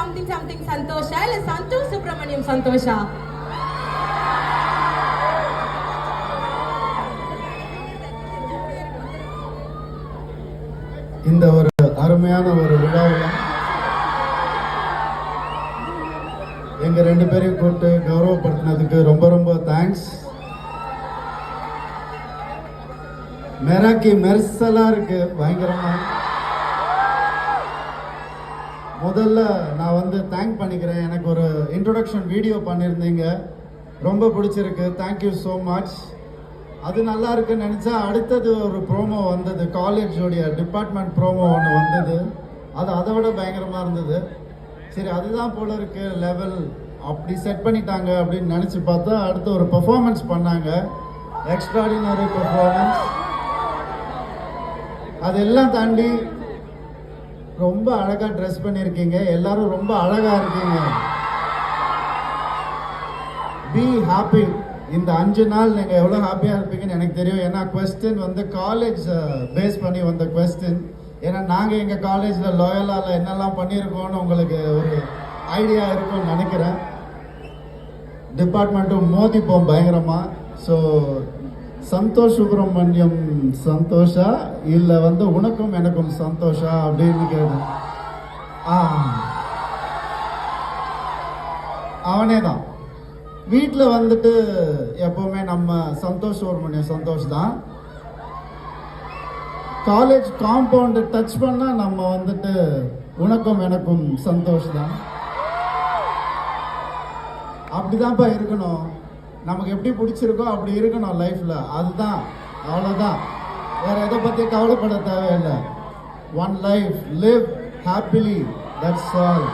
something something Santosha இல்ல சந்தோஷ் சுப்ரமணியம் சந்தோஷா? இந்த ஒரு அருமையான ஒரு விழாவில் எங்க 2 பேரையும் கூப்பிட்டு கௌரவப்படுத்தினதுக்கு ரொம்ப ரொம்ப தேங்க்ஸ். மெராக்கி மெர்சலா இருக்கு பயங்கரமா. முதல்ல நான் வந்து தேங்க் பண்ணிக்கிறேன். எனக்கு ஒரு இன்ட்ரோடக்ஷன் வீடியோ பண்ணியிருந்தீங்க, ரொம்ப பிடிச்சிருக்கு. Thank you so much. அது நல்லா இருக்குன்னு நினச்சா அடுத்தது ஒரு ப்ரோமோ வந்தது, காலேஜோடைய டிபார்ட்மெண்ட் ப்ரோமோ ஒன்று வந்தது. அது அதை விட பயங்கரமாக இருந்தது. சரி அதுதான் போல இருக்கு லெவல், அப்படி செட் பண்ணிட்டாங்க அப்படின்னு நினச்சி பார்த்தா அடுத்து ஒரு பெர்ஃபார்மன்ஸ் பண்ணாங்க, எக்ஸ்ட்ராடினரி பெர்ஃபார்மன்ஸ். அதெல்லாம் தாண்டி ரொம்ப அழகாக ட்ரெஸ் பண்ணியிருக்கீங்க, எல்லாரும் ரொம்ப அழகாக இருக்கீங்க. Be happy. இந்த 5 நாள் நீங்கள் எவ்வளோ ஹாப்பியாக இருப்பீங்கன்னு எனக்கு தெரியும். ஏன்னா கொஸ்டின் வந்து காலேஜ் பேஸ் பண்ணி வந்த கொஸ்டின். ஏன்னா நாங்கள் எங்கள் காலேஜில் லாயலால் என்னெல்லாம் பண்ணியிருக்கோன்னு உங்களுக்கு ஒரு ஐடியா இருக்கும்னு நினைக்கிறேன். டிபார்ட்மெண்ட்டும் மோதிப்போம் பயங்கரமாக. ஸோ சந்தோஷ் சுப்ரமணியம் சந்தோஷா இல்லை வந்து உனக்கும் எனக்கும் சந்தோஷா அப்படின்னு கேட்டேன். அவனே தான். வீட்டில் வந்துட்டு எப்போவுமே நம்ம சந்தோஷ் சுப்ரமணியம் சந்தோஷ் தான். காலேஜ் காம்பவுண்டு டச் பண்ணால் நம்ம வந்துட்டு உனக்கும் எனக்கும் சந்தோஷ் தான். அப்படிதான்ப்பா இருக்கணும். நமக்கு எப்படி பிடிச்சிருக்கோ அப்படி இருக்கணும் லைஃப்பில். அதுதான், அவ்வளோதான். வேற எதை பற்றி கவலைப்பட தேவையில்லை. One life, live happily, that's all.